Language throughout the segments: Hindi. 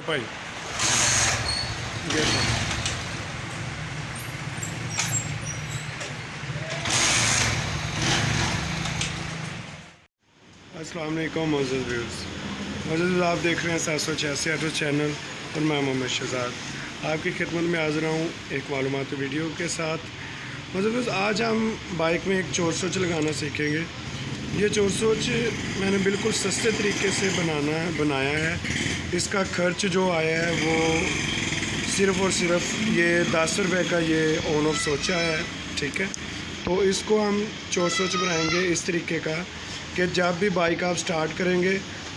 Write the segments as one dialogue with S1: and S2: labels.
S1: भाई अस्सलाम वालेकुम मौजूद व्यूज़। आप देख रहे हैं 786 ऑटो चैनल और मैं मोहम्मद शहजाद आपकी खिदमत में हाज़िर हूँ एक मालूमाती वीडियो के साथ। मौजूद आज हम बाइक में एक चोर सोच लगाना सीखेंगे। ये चोर सोच मैंने बिल्कुल सस्ते तरीके से बनाया है। इसका खर्च जो आया है वो सिर्फ़ और सिर्फ ये 10 रुपये का ये ऑन ऑफ सोचा है, ठीक है। तो इसको हम चोर सोच बनाएंगे इस तरीके का कि जब भी बाइक आप स्टार्ट करेंगे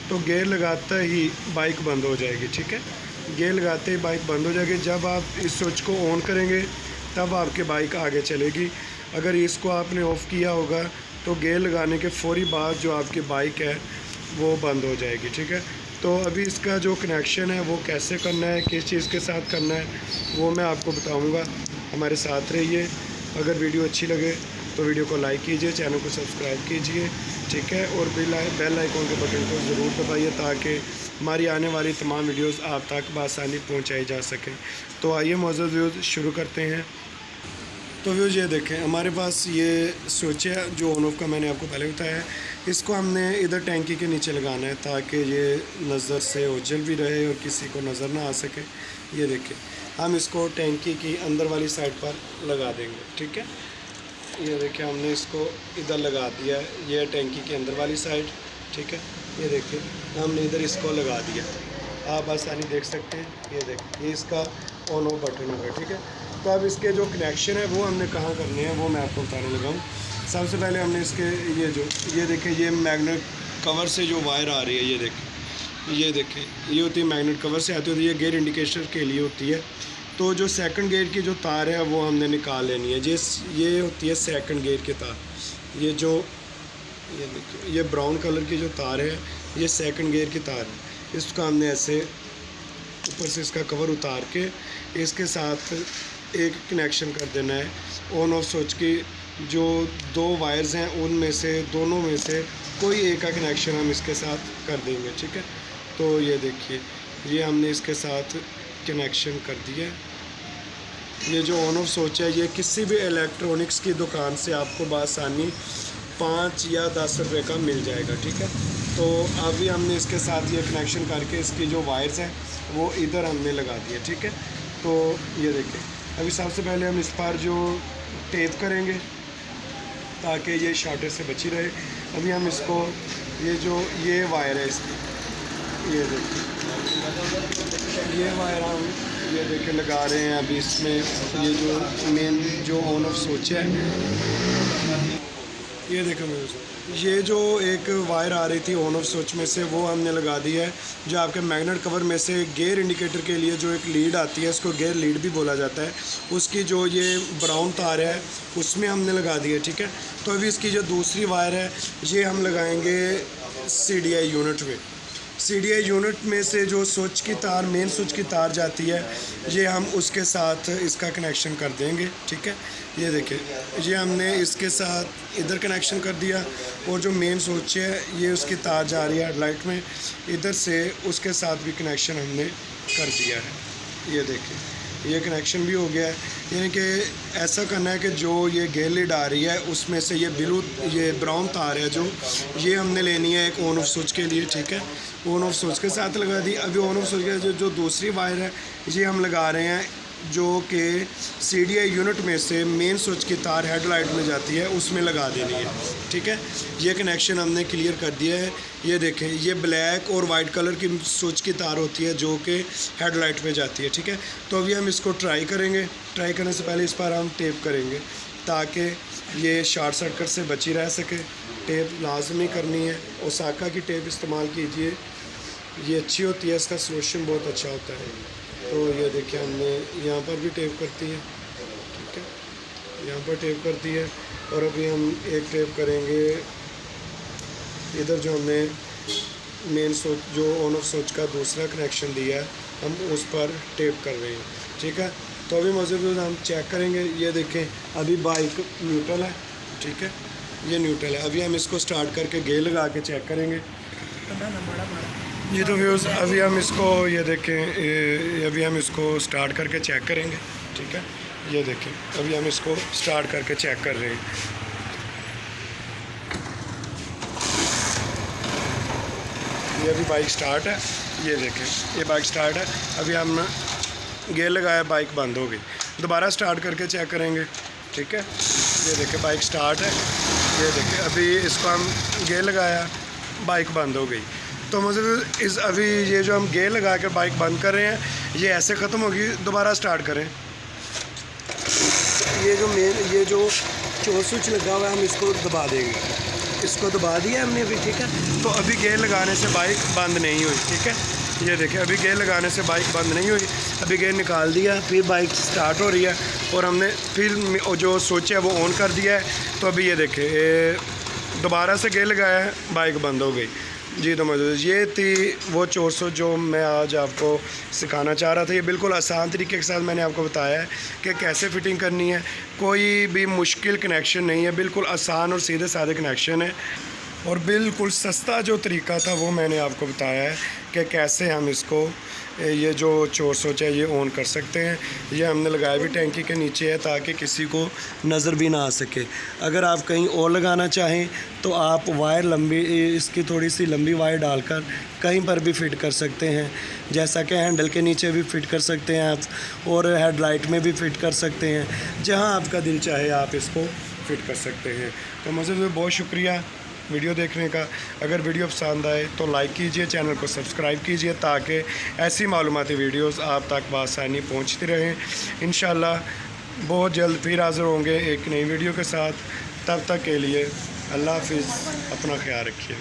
S1: तो गियर लगाते ही बाइक बंद हो जाएगी, ठीक है। गियर लगाते ही बाइक बंद हो जाएगी। जब आप इस स्विच को ऑन करेंगे तब आपकी बाइक आगे चलेगी। अगर इसको आपने ऑफ़ किया होगा तो गियर लगाने के फ़ौरी बाद जो आपकी बाइक है वो बंद हो जाएगी, ठीक है। तो अभी इसका जो कनेक्शन है वो कैसे करना है, किस चीज़ के साथ करना है, वो मैं आपको बताऊँगा। हमारे साथ रहिए। अगर वीडियो अच्छी लगे तो वीडियो को लाइक कीजिए, चैनल को सब्सक्राइब कीजिए, ठीक है। और बेल आइकॉन के बटन को ज़रूर दबाइए ताकि हमारी आने वाली तमाम वीडियोस आप तक बआसानी पहुंचाई जा सके। तो आइए मौजूद व्यूज़ शुरू करते हैं। तो व्यूज़ ये देखें, हमारे पास ये स्विच है जो ऑन ऑफ का मैंने आपको पहले बताया है। इसको हमने इधर टैंकी के नीचे लगाना है ताकि ये नज़र से ओझल भी रहे और किसी को नज़र ना आ सके। ये देखें, हम इसको टैंकी की अंदर वाली साइड पर लगा देंगे, ठीक है। ये देखिए, हमने इसको इधर लगा दिया है, ये टैंकी के अंदर वाली साइड, ठीक है। ये देखिए, हमने इधर इसको लगा दिया, आप आसानी देख सकते हैं। ये देखिए, ये इसका ऑन ऑफ बटन होगा, ठीक है। तो अब इसके जो कनेक्शन है वो हमने कहाँ करने हैं वो मैं आपको बताने लगा हूँ। सबसे पहले हमने इसके ये देखिए, ये मैग्नेट कवर से जो वायर आ रही है, ये देखिए, ये होती है मैग्नेट कवर से आती होती है, ये गियर इंडिकेटर के लिए होती है। तो जो सेकंड गियर की जो तार है वो हमने निकाल लेनी है। ये होती है सेकंड गियर की तार। ये देखिए, ये ब्राउन कलर की जो तार है ये सेकंड गियर की तार है। इसको हमने ऐसे ऊपर से इसका कवर उतार के इसके साथ एक कनेक्शन कर देना है ऑन ऑफ स्विच की। जो दो वायर्स हैं उनमें से दोनों में से कोई एक का कनेक्शन हम इसके साथ कर देंगे, ठीक है। तो ये देखिए, ये हमने इसके साथ कनेक्शन कर दिया। ये जो ऑन ऑफ स्विच है ये किसी भी इलेक्ट्रॉनिक्स की दुकान से आपको बआसानी 5 या 10 रुपये का मिल जाएगा, ठीक है। तो अभी हमने इसके साथ ये कनेक्शन करके इसकी जो वायर्स हैं वो इधर हमने लगा दिए, ठीक है। तो ये देखिए, अभी सबसे पहले हम इस पर जो टेप करेंगे ताकि ये शॉर्टेज से बची रहे। अभी हम इसको ये वायर है इसकी, ये देखिए, ये वायर हम ये देखिए लगा रहे हैं अभी इसमें। ये जो मेन जो ऑन ऑफ स्विच है, ये देखो ये जो एक वायर आ रही थी ऑन ऑफ स्विच में से वो हमने लगा दी है। जो आपके मैग्नेट कवर में से गियर इंडिकेटर के लिए जो एक लीड आती है, इसको गियर लीड भी बोला जाता है, उसकी जो ये ब्राउन तार है उसमें हमने लगा दी है, ठीक है। तो अभी इसकी जो दूसरी वायर है ये हम लगाएंगे CDI यूनिट में। CDI यूनिट में से जो स्विच की तार, मेन स्विच की तार जाती है, ये हम उसके साथ इसका कनेक्शन कर देंगे, ठीक है। ये देखिए, ये हमने इसके साथ इधर कनेक्शन कर दिया और जो मेन स्विच है ये उसकी तार जा रही है हेडलाइट में, इधर से उसके साथ भी कनेक्शन हमने कर दिया है। ये देखिए, ये कनेक्शन भी हो गया है। यानी कि ऐसा करना है कि जो ये गियर लीड आ रही है उसमें से ये ब्राउन तार है जो ये हमने लेनी है एक ऑन ऑफ स्विच के लिए, ठीक है। ऑन ऑफ स्विच के साथ लगा दी। अभी ऑन ऑफ स्विच के जो दूसरी वायर है ये हम लगा रहे हैं जो कि CDI यूनिट में से मेन स्विच की तार हेडलाइट में जाती है उसमें लगा देनी है, ठीक है। ये कनेक्शन हमने क्लियर कर दिया है। ये देखें, ये ब्लैक और वाइट कलर की स्विच की तार होती है जो कि हेडलाइट में जाती है, ठीक है। तो अभी हम इसको ट्राई करेंगे। ट्राई करने से पहले इस पर हम टेप करेंगे ताकि ये शॉर्ट सर्किट से बची रह सके। टेप लाजमी करनी है, ओसाका की टेप इस्तेमाल कीजिए, ये अच्छी होती है, इसका सोल्यूशन बहुत अच्छा होता है। तो ये देखिए, हमने यहाँ पर भी टेप करती है, ठीक है, यहाँ पर टेप करती है। और अभी हम एक टेप करेंगे इधर जो हमने मेन स्विच जो ऑन ऑफ स्विच का दूसरा कनेक्शन दिया है हम उस पर टेप कर रहे हैं, ठीक है। तो अभी मज़ीद हम चेक करेंगे। ये देखें, अभी बाइक न्यूट्रल है, ठीक है, ये न्यूट्रल है। अभी हम इसको स्टार्ट करके गियर लगा के चेक करेंगे। ये तो व्यूज़ अभी हम इसको ये देखें, अभी हम इसको स्टार्ट करके चेक करेंगे। ठीक है, ये देखें अभी हम इसको स्टार्ट करके चेक कर रहे हैं। ये अभी बाइक स्टार्ट है, ये देखें ये बाइक स्टार्ट है। अभी हम गियर लगाया, बाइक बंद हो गई। दोबारा स्टार्ट करके चेक करेंगे। ठीक है, ये देखें बाइक स्टार्ट है, ये देखें अभी इसको हम गियर लगाया, बाइक बंद हो गई। तो मुझे इस अभी ये जो हम गियर लगा कर बाइक बंद कर रहे हैं, ये ऐसे ख़त्म होगी। दोबारा स्टार्ट करें। ये जो चोर स्विच लगा हुआ है, हम इसको दबा देंगे। इसको दबा दिया हमने अभी। ठीक है, तो अभी गियर लगाने से बाइक बंद नहीं हुई। ठीक है, ये देखें अभी गियर लगाने से बाइक बंद नहीं हुई। अभी गियर निकाल दिया, फिर बाइक स्टार्ट हो रही है और हमने फिर जो स्विच है वो ऑन कर दिया है। तो अभी ये देखें दोबारा से गियर लगाया है, बाइक बंद हो गई। जी तो मौजूद ये थी वो चोर स्विच जो मैं आज आपको सिखाना चाह रहा था। ये बिल्कुल आसान तरीके के साथ मैंने आपको बताया है कि कैसे फ़िटिंग करनी है। कोई भी मुश्किल कनेक्शन नहीं है, बिल्कुल आसान और सीधे साधे कनेक्शन है। और बिल्कुल सस्ता जो तरीका था वो मैंने आपको बताया है कि कैसे हम इसको ये जो चोर स्विच है ये ऑन कर सकते हैं। ये हमने लगाया भी टैंकी के नीचे है ताकि किसी को नज़र भी ना आ सके। अगर आप कहीं और लगाना चाहें तो आप वायर लंबी, इसकी थोड़ी सी लंबी वायर डालकर कहीं पर भी फ़िट कर सकते हैं। जैसा कि हैंडल के नीचे भी फ़िट कर सकते हैं आप, और हेडलाइट में भी फ़िट कर सकते हैं। जहाँ आपका दिल चाहे आप इसको फ़िट कर सकते हैं। तो मुझे भी बहुत शुक्रिया वीडियो देखने का। अगर वीडियो पसंद आए तो लाइक कीजिए, चैनल को सब्सक्राइब कीजिए ताकि ऐसी मालूमाती वीडियोस आप तक बआसानी पहुंचती रहें। इंशाल्लाह बहुत जल्द फिर हाज़िर होंगे एक नई वीडियो के साथ। तब तक के लिए अल्लाह हाफ़िज़, अपना ख्याल रखिए।